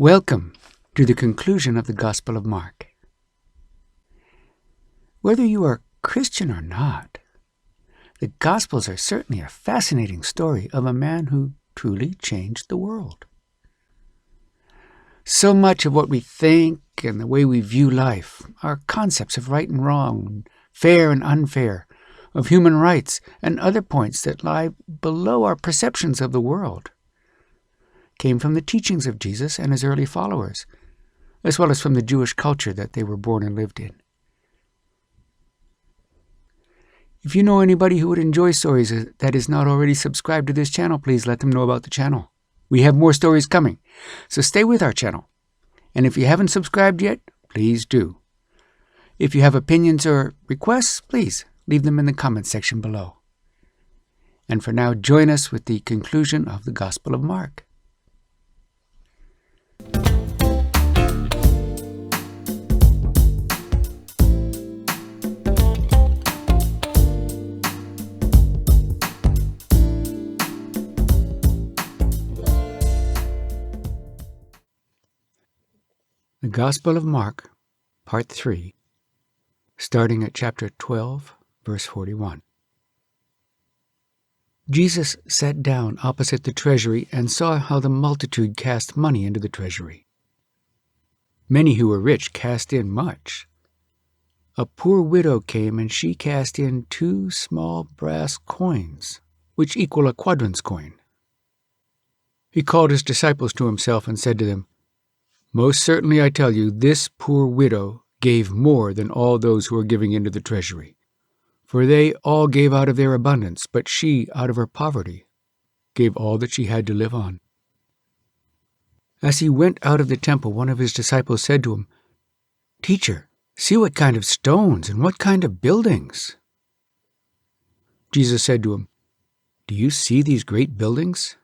Welcome to the conclusion of the Gospel of Mark. Whether you are Christian or not, the Gospels are certainly a fascinating story of a man who truly changed the world. So much of what we think and the way we view life, our concepts of right and wrong, fair and unfair, of human rights, and other points that lie below our perceptions of the world, came from the teachings of Jesus and his early followers, as well as from the Jewish culture that they were born and lived in. If you know anybody who would enjoy stories that is not already subscribed to this channel, please let them know about the channel. We have more stories coming, so stay with our channel. And if you haven't subscribed yet, please do. If you have opinions or requests, please leave them in the comments section below. And for now, join us with the conclusion of the Gospel of Mark. The Gospel of Mark, Part 3, starting at chapter 12, verse 41. Jesus sat down opposite the treasury and saw how the multitude cast money into the treasury. Many who were rich cast in much. A poor widow came, and she cast in 2 small brass coins, which equal a quadrans coin. He called his disciples to himself and said to them, "Most certainly I tell you, this poor widow gave more than all those who are giving into the treasury. For they all gave out of their abundance, but she, out of her poverty, gave all that she had to live on." As he went out of the temple, one of his disciples said to him, "Teacher, see what kind of stones and what kind of buildings." Jesus said to him, "Do you see these great buildings?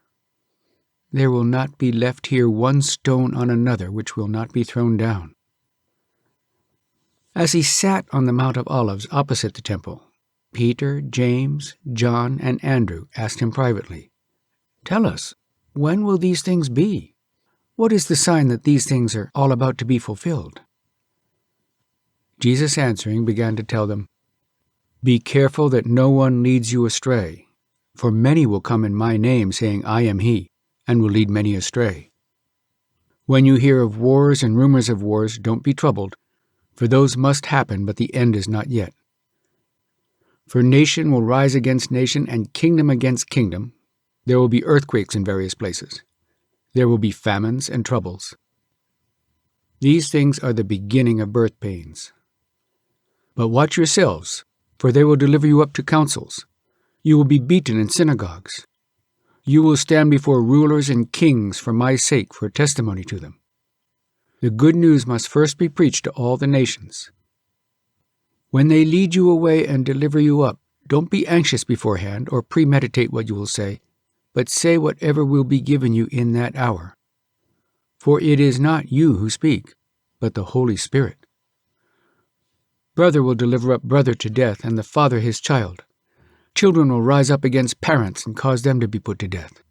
There will not be left here one stone on another which will not be thrown down." As he sat on the Mount of Olives opposite the temple, Peter, James, John, and Andrew asked him privately, "Tell us, when will these things be? What is the sign that these things are all about to be fulfilled?" Jesus answering began to tell them, "Be careful that no one leads you astray, for many will come in my name saying, 'I am he,' and will lead many astray. When you hear of wars and rumors of wars, don't be troubled, for those must happen, but the end is not yet. For nation will rise against nation and kingdom against kingdom. There will be earthquakes in various places. There will be famines and troubles. These things are the beginning of birth pains. But watch yourselves, for they will deliver you up to councils. You will be beaten in synagogues. You will stand before rulers and kings for my sake, for a testimony to them. The good news must first be preached to all the nations. When they lead you away and deliver you up, don't be anxious beforehand or premeditate what you will say, but say whatever will be given you in that hour. For it is not you who speak, but the Holy Spirit. Brother will deliver up brother to death, and the father his child. Children will rise up against parents and cause them to be put to death.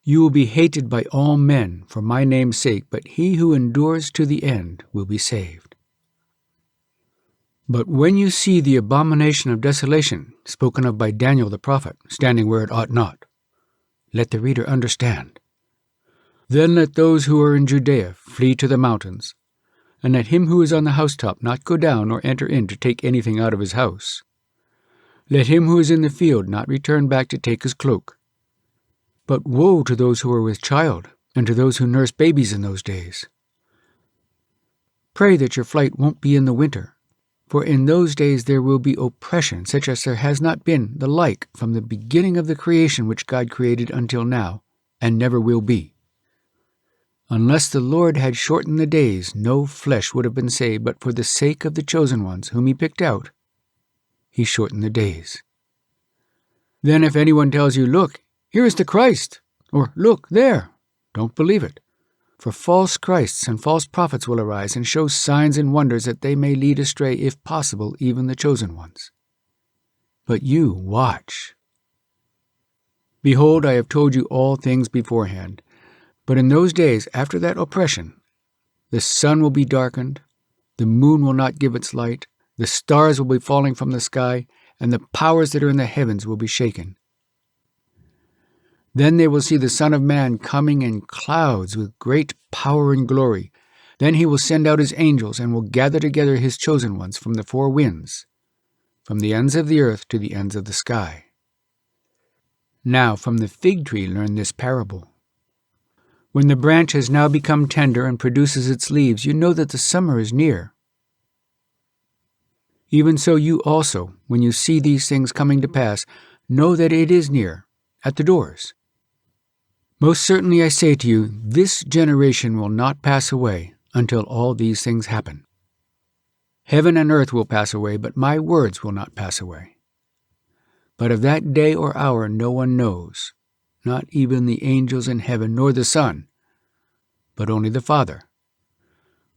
You will be hated by all men for my name's sake, but he who endures to the end will be saved. But when you see the abomination of desolation, spoken of by Daniel the prophet, standing where it ought not, let the reader understand. Then let those who are in Judea flee to the mountains, and let him who is on the housetop not go down or enter in to take anything out of his house. Let him who is in the field not return back to take his cloak. But woe to those who are with child, and to those who nurse babies in those days. Pray that your flight won't be in the winter, for in those days there will be oppression such as there has not been the like from the beginning of the creation which God created until now, and never will be. Unless the Lord had shortened the days, no flesh would have been saved, but for the sake of the chosen ones whom he picked out, he shortened the days. Then if anyone tells you, 'Look, here is the Christ,' or 'Look, there,' don't believe it. For false Christs and false prophets will arise and show signs and wonders that they may lead astray, if possible, even the chosen ones. But you watch. Behold, I have told you all things beforehand. But in those days after that oppression, the sun will be darkened, the moon will not give its light, the stars will be falling from the sky, and the powers that are in the heavens will be shaken. Then they will see the Son of Man coming in clouds with great power and glory. Then he will send out his angels and will gather together his chosen ones from the four winds, from the ends of the earth to the ends of the sky. Now from the fig tree learn this parable. When the branch has now become tender and produces its leaves, you know that the summer is near. Even so you also, when you see these things coming to pass, know that it is near, at the doors. Most certainly I say to you, this generation will not pass away until all these things happen. Heaven and earth will pass away, but my words will not pass away. But of that day or hour no one knows, not even the angels in heaven nor the Son, but only the Father.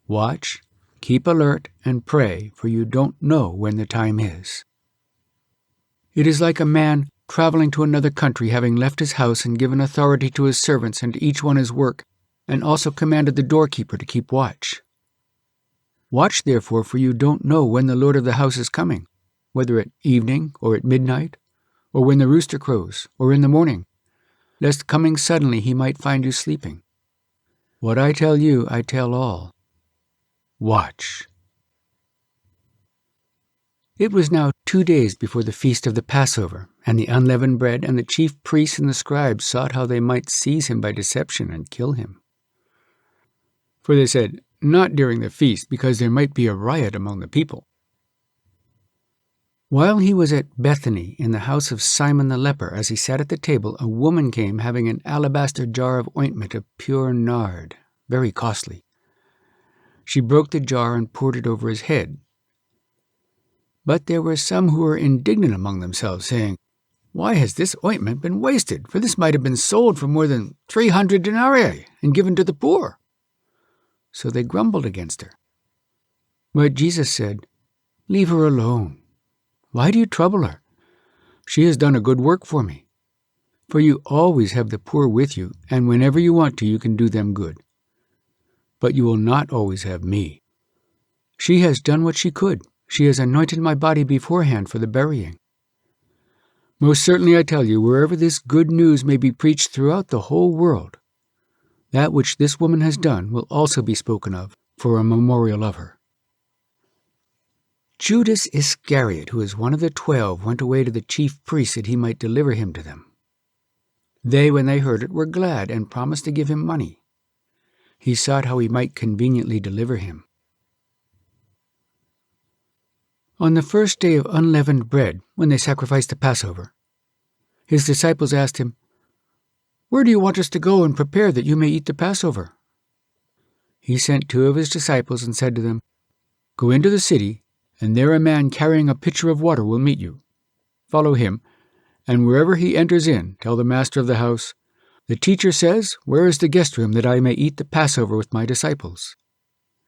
Watch, keep alert, and pray, for you don't know when the time is. It is like a man traveling to another country, having left his house and given authority to his servants and to each one his work, and also commanded the doorkeeper to keep watch. Watch therefore, for you don't know when the Lord of the house is coming, whether at evening or at midnight, or when the rooster crows, or in the morning, lest coming suddenly he might find you sleeping. What I tell you, I tell all. Watch. It was now 2 days before the feast of the Passover, and the unleavened bread, and the chief priests and the scribes sought how they might seize him by deception and kill him. For they said, not during the feast, because there might be a riot among the people. While he was at Bethany, in the house of Simon the leper, as he sat at the table, a woman came having an alabaster jar of ointment of pure nard, very costly. She broke the jar and poured it over his head. But there were some who were indignant among themselves, saying, Why has this ointment been wasted? For this might have been sold for more than 300 denarii and given to the poor. So they grumbled against her. But Jesus said, Leave her alone. Why do you trouble her? She has done a good work for me. For you always have the poor with you, and whenever you want to, you can do them good. But you will not always have me. She has done what she could. She has anointed my body beforehand for the burying. Most certainly I tell you, wherever this good news may be preached throughout the whole world, that which this woman has done will also be spoken of for a memorial of her. Judas Iscariot, who is one of the 12, went away to the chief priests that he might deliver him to them. They, when they heard it, were glad and promised to give him money. He sought how he might conveniently deliver him. On the first day of unleavened bread, when they sacrificed the Passover, his disciples asked him, Where do you want us to go and prepare that you may eat the Passover? He sent 2 of his disciples and said to them, Go into the city, and there a man carrying a pitcher of water will meet you. Follow him, and wherever he enters in, tell the master of the house, The teacher says, Where is the guest room that I may eat the Passover with my disciples?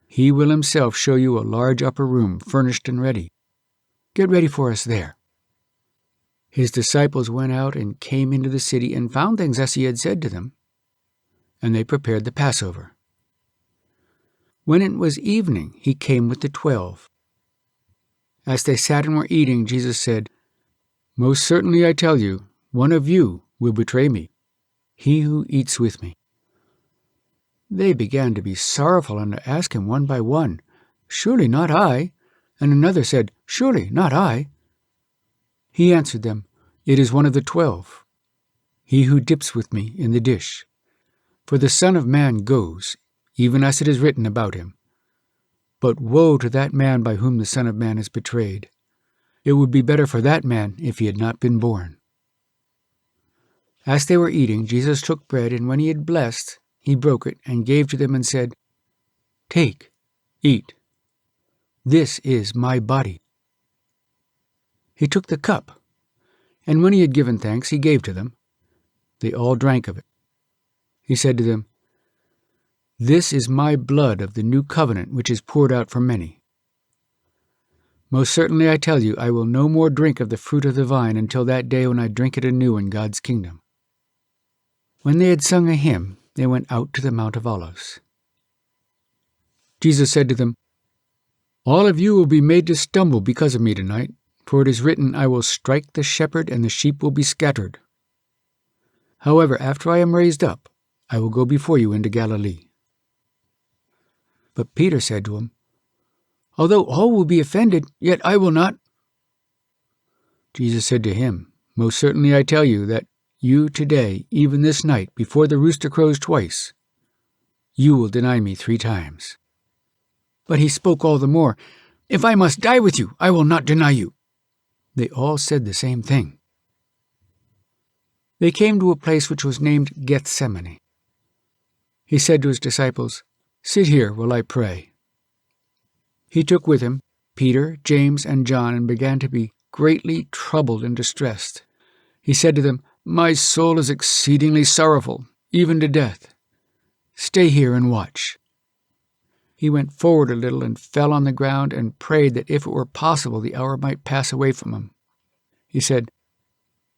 He will himself show you a large upper room, furnished and ready. Get ready for us there. His disciples went out and came into the city and found things as he had said to them, and they prepared the Passover. When it was evening, he came with the 12. As they sat and were eating, Jesus said, Most certainly I tell you, one of you will betray me, he who eats with me. They began to be sorrowful and to ask him one by one, Surely not I? And another said, Surely not I? He answered them, It is one of the 12, he who dips with me in the dish. For the Son of Man goes, even as it is written about him. But woe to that man by whom the Son of Man is betrayed. It would be better for that man if he had not been born. As they were eating, Jesus took bread, and when he had blessed, he broke it and gave to them and said, Take, eat. This is my body. He took the cup, and when he had given thanks, he gave to them. They all drank of it. He said to them, This is my blood of the new covenant, which is poured out for many. Most certainly I tell you, I will no more drink of the fruit of the vine until that day when I drink it anew in God's kingdom. When they had sung a hymn, they went out to the Mount of Olives. Jesus said to them, "All of you will be made to stumble because of me tonight, for it is written, 'I will strike the shepherd, and the sheep will be scattered.' However, after I am raised up, I will go before you into Galilee." But Peter said to him, "Although all will be offended, yet I will not." Jesus said to him, "Most certainly I tell you that you today, even this night, before the rooster crows twice, you will deny me 3 times. But he spoke all the more, "If I must die with you, I will not deny you." They all said the same thing. They came to a place which was named Gethsemane. He said to his disciples, "Sit here while I pray." He took with him Peter, James, and John and began to be greatly troubled and distressed. He said to them, "My soul is exceedingly sorrowful, even to death. Stay here and watch." He went forward a little and fell on the ground and prayed that if it were possible the hour might pass away from him. He said,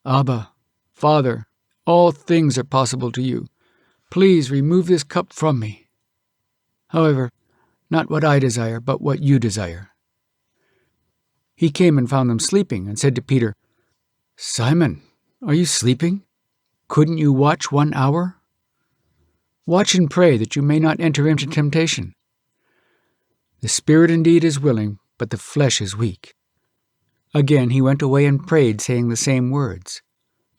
"Abba, Father, all things are possible to you. Please remove this cup from me. However, not what I desire, but what you desire." He came and found them sleeping and said to Peter, "Simon, are you sleeping? Couldn't you watch 1 hour? Watch and pray that you may not enter into temptation. The spirit indeed is willing, but the flesh is weak." Again he went away and prayed, saying the same words.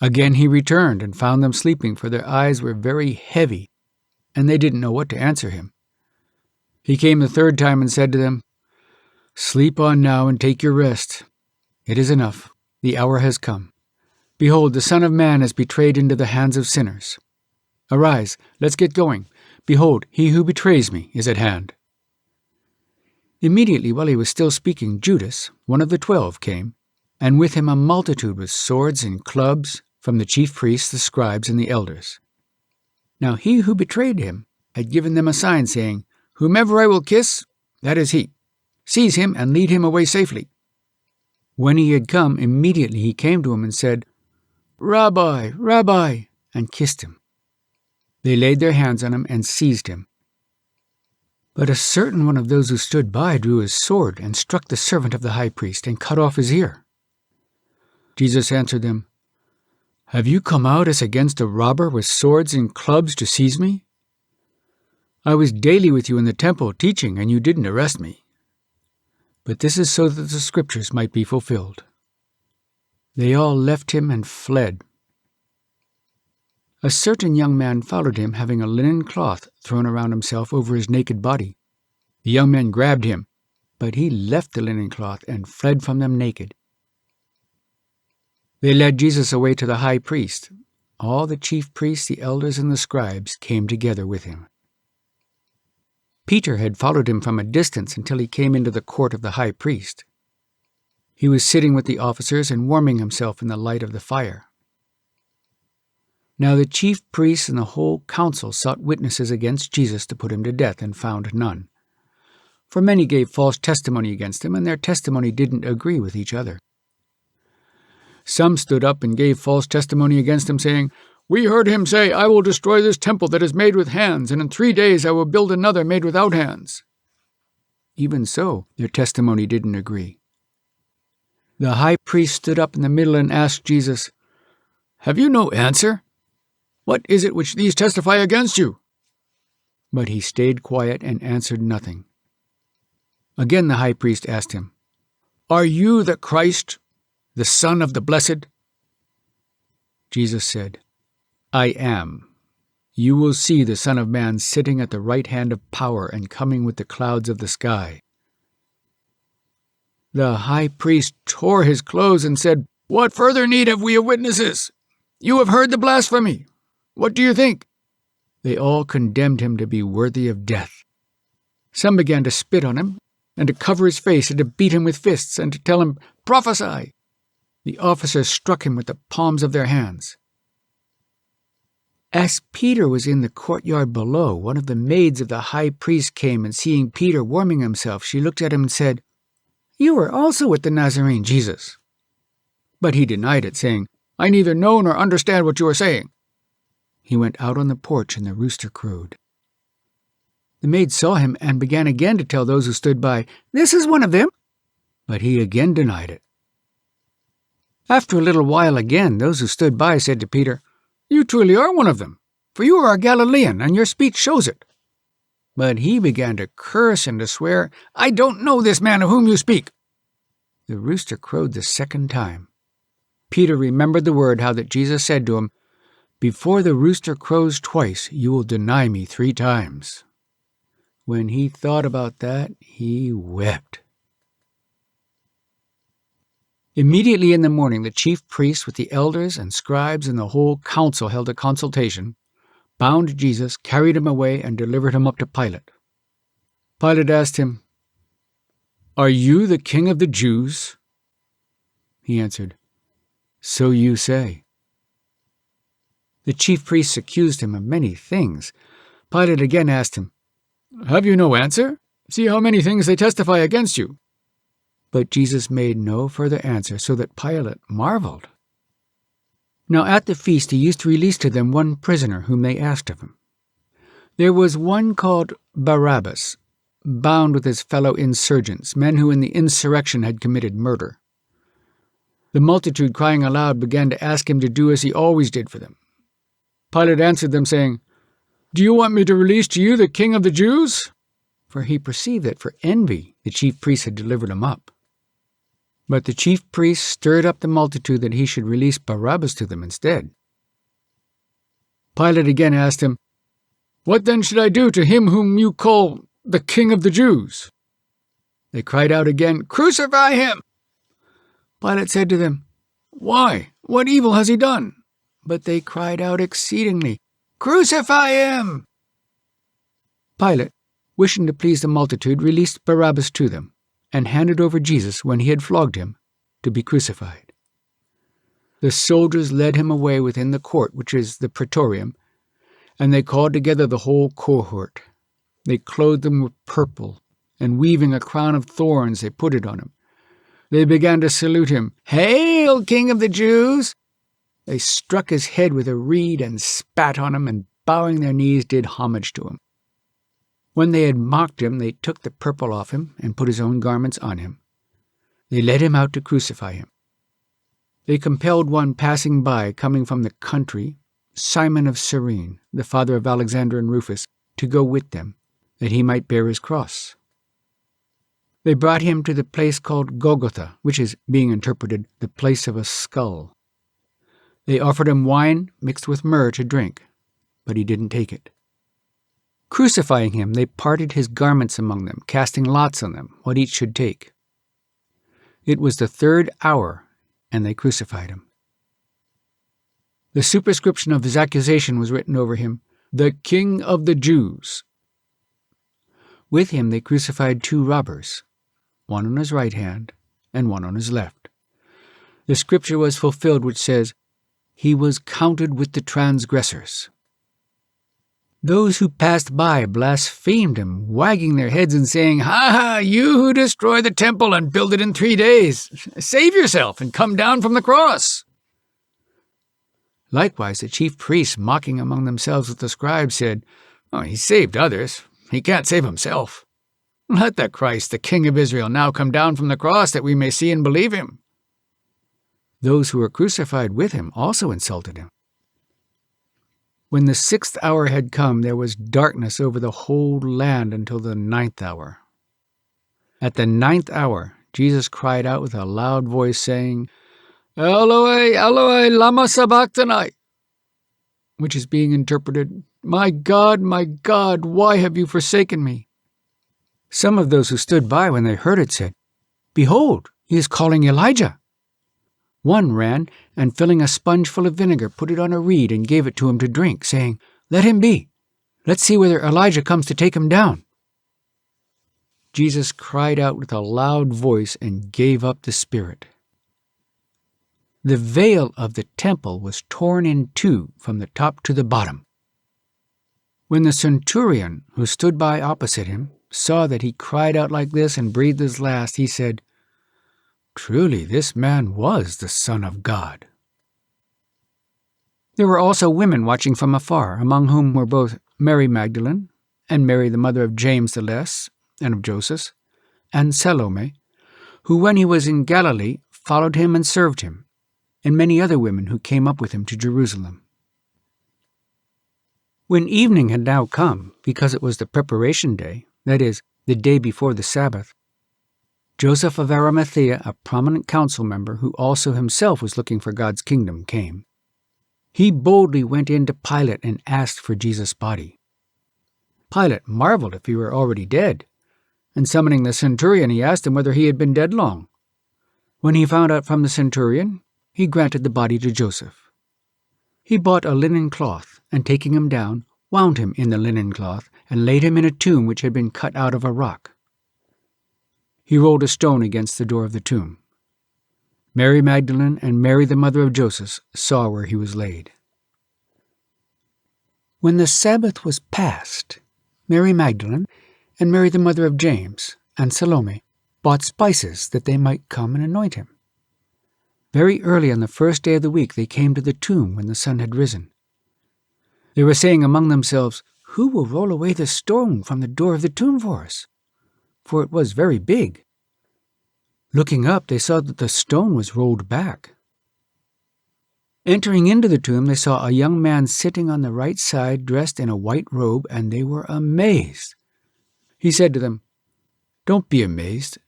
Again he returned and found them sleeping, for their eyes were very heavy, and they didn't know what to answer him. He came the 3rd time and said to them, "Sleep on now and take your rest. It is enough. The hour has come. Behold, the Son of Man is betrayed into the hands of sinners. Arise, let's get going. Behold, he who betrays me is at hand." Immediately while he was still speaking, Judas, one of the 12, came, and with him a multitude with swords and clubs from the chief priests, the scribes, and the elders. Now he who betrayed him had given them a sign, saying, "Whomever I will kiss, that is he. Seize him and lead him away safely." When he had come, immediately he came to him and said, "Rabbi, Rabbi," and kissed him. They laid their hands on him and seized him. But a certain one of those who stood by drew his sword and struck the servant of the high priest and cut off his ear. Jesus answered them, "Have you come out as against a robber with swords and clubs to seize me? I was daily with you in the temple teaching, and you didn't arrest me. But this is so that the scriptures might be fulfilled." They all left him and fled. A certain young man followed him, having a linen cloth thrown around himself over his naked body. The young men grabbed him, but he left the linen cloth and fled from them naked. They led Jesus away to the high priest. All the chief priests, the elders, and the scribes came together with him. Peter had followed him from a distance until he came into the court of the high priest. He was sitting with the officers and warming himself in the light of the fire. Now the chief priests and the whole council sought witnesses against Jesus to put him to death, and found none. For many gave false testimony against him, and their testimony didn't agree with each other. Some stood up and gave false testimony against him, saying, "We heard him say, 'I will destroy this temple that is made with hands, and in 3 days I will build another made without hands.' Even so, their testimony didn't agree. The high priest stood up in the middle and asked Jesus, 'Have you no answer? What is it which these testify against you?' But he stayed quiet and answered nothing. Again the high priest asked him, 'Are you the Christ, the Son of the Blessed?' Jesus said, 'I am. You will see the Son of Man sitting at the right hand of power and coming with the clouds of the sky.' The high priest tore his clothes and said, 'What further need have we of witnesses? You have heard the blasphemy. What do you think?' They all condemned him to be worthy of death. Some began to spit on him, and to cover his face, and to beat him with fists, and to tell him, 'Prophesy!' The officers struck him with the palms of their hands. As Peter was in the courtyard below, one of the maids of the high priest came, and seeing Peter warming himself, she looked at him and said, 'You are also with the Nazarene Jesus.' But he denied it, saying, 'I neither know nor understand what you are saying.' he went out on the porch and the rooster crowed. The maid saw him and began again to tell those who stood by, "This is one of them." But he again denied it. After a little while again, those who stood by said to Peter, "You truly are one of them, for you are a Galilean, and your speech shows it." But he began to curse and to swear, "I don't know this man of whom you speak." The rooster crowed the second time. Peter remembered the word how that Jesus said to him, "Before the rooster crows twice, you will deny me 3 times." When he thought about that, he wept. Immediately in the morning, the chief priests with the elders and scribes and the whole council held a consultation, bound Jesus, carried him away, and delivered him up to Pilate. Pilate asked him, "Are you the king of the Jews?" He answered, "So you say." The chief priests accused him of many things. Pilate again asked him, "Have you no answer? See how many things they testify against you." But Jesus made no further answer, so that Pilate marveled. Now at the feast he used to release to them one prisoner whom they asked of him. There was one called Barabbas, bound with his fellow insurgents, men who in the insurrection had committed murder. The multitude, crying aloud, began to ask him to do as he always did for them. Pilate answered them, saying, "Do you want me to release to you the king of the Jews?" For he perceived that for envy the chief priests had delivered him up. But the chief priests stirred up the multitude that he should release Barabbas to them instead. Pilate again asked him, "What then should I do to him whom you call the king of the Jews?" They cried out again, "Crucify him!" Pilate said to them, "Why? What evil has he done?" But they cried out exceedingly, "Crucify him!" Pilate, wishing to please the multitude, released Barabbas to them, and handed over Jesus, when he had flogged him, to be crucified. The soldiers led him away within the court, which is the praetorium, and they called together the whole cohort. They clothed him with purple, and weaving a crown of thorns, they put it on him. They began to salute him, "Hail, King of the Jews!" They struck his head with a reed and spat on him, and bowing their knees did homage to him. When they had mocked him, they took the purple off him and put his own garments on him. They led him out to crucify him. They compelled one passing by, coming from the country, Simon of Cyrene, the father of Alexander and Rufus, to go with them, that he might bear his cross. They brought him to the place called Golgotha, which is, being interpreted, the place of a skull. They offered him wine mixed with myrrh to drink, but he didn't take it. Crucifying him, they parted his garments among them, casting lots on them, what each should take. It was the 3rd hour, and they crucified him. The superscription of his accusation was written over him, "The King of the Jews." With him they crucified 2 robbers, one on his right hand and one on his left. The scripture was fulfilled which says, "He was counted with the transgressors." Those who passed by blasphemed him, wagging their heads and saying, "Ha ha, you who destroy the temple and build it in 3 days, save yourself and come down from the cross." Likewise the chief priests, mocking among themselves with the scribes, said, "Oh, he saved others. He can't save himself. Let the Christ, the King of Israel, now come down from the cross that we may see and believe him." Those who were crucified with him also insulted him. When the 6th hour had come, there was darkness over the whole land until the 9th hour. At the 9th hour, Jesus cried out with a loud voice, saying, "Eloi, Eloi, lama sabachthani," which is being interpreted, my God, why have you forsaken me?" Some of those who stood by when they heard it said, "Behold, he is calling Elijah." One ran, and filling a sponge full of vinegar, put it on a reed and gave it to him to drink, saying, "Let him be. Let's see whether Elijah comes to take him down." Jesus cried out with a loud voice and gave up the spirit. The veil of the temple was torn in 2 from the top to the bottom. When the centurion, who stood by opposite him, saw that he cried out like this and breathed his last, he said, "Truly this man was the Son of God." There were also women watching from afar, among whom were both Mary Magdalene, and Mary the mother of James the Less, and of Joseph, and Salome, who when he was in Galilee followed him and served him, and many other women who came up with him to Jerusalem. When evening had now come, because it was the preparation day, that is, the day before the Sabbath, Joseph of Arimathea, a prominent council member who also himself was looking for God's kingdom, came. He boldly went in to Pilate and asked for Jesus' body. Pilate marveled if he were already dead, and summoning the centurion, he asked him whether he had been dead long. When he found out from the centurion, he granted the body to Joseph. He bought a linen cloth, and taking him down, wound him in the linen cloth, and laid him in a tomb which had been cut out of a rock. He rolled a stone against the door of the tomb. Mary Magdalene and Mary the mother of Joseph saw where he was laid. When the Sabbath was past, Mary Magdalene and Mary the mother of James and Salome bought spices that they might come and anoint him. Very early on the first day of the week they came to the tomb when the sun had risen. They were saying among themselves, "Who will roll away the stone from the door of the tomb for us?" For it was very big. Looking up, they saw that the stone was rolled back. Entering into the tomb, they saw a young man sitting on the right side, dressed in a white robe, and they were amazed. He said to them, "Don't be amazed.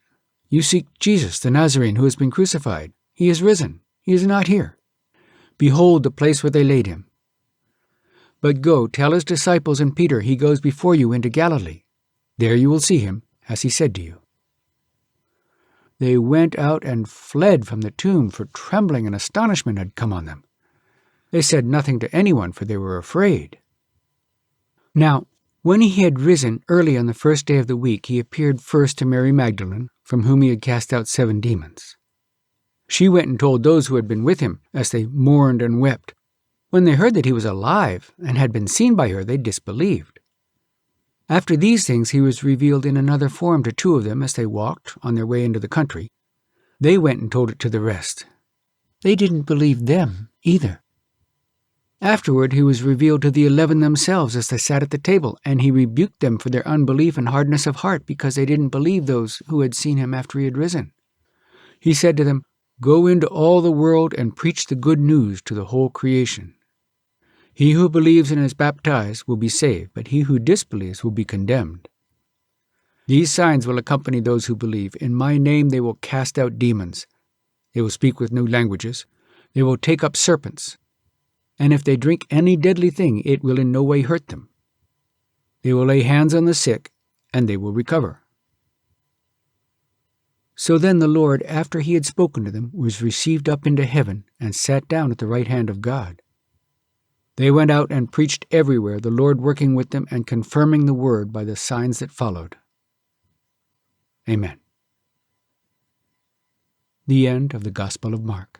You seek Jesus, the Nazarene, who has been crucified. He is risen. He is not here. Behold the place where they laid him. But go, tell his disciples and Peter he goes before you into Galilee. There you will see him, as he said to you." They went out and fled from the tomb, for trembling and astonishment had come on them. They said nothing to anyone, for they were afraid. Now, when he had risen early on the first day of the week, he appeared first to Mary Magdalene, from whom he had cast out 7 demons. She went and told those who had been with him, as they mourned and wept. When they heard that he was alive and had been seen by her, they disbelieved. After these things he was revealed in another form to 2 of them as they walked on their way into the country. They went and told it to the rest. They didn't believe them either. Afterward he was revealed to the 11 themselves as they sat at the table, and he rebuked them for their unbelief and hardness of heart, because they didn't believe those who had seen him after he had risen. He said to them, "Go into all the world and preach the good news to the whole creation. He who believes and is baptized will be saved, but he who disbelieves will be condemned. These signs will accompany those who believe. In my name they will cast out demons. They will speak with new languages. They will take up serpents. And if they drink any deadly thing, it will in no way hurt them. They will lay hands on the sick, and they will recover." So then the Lord, after he had spoken to them, was received up into heaven and sat down at the right hand of God. They went out and preached everywhere, the Lord working with them and confirming the word by the signs that followed. Amen. The end of the Gospel of Mark.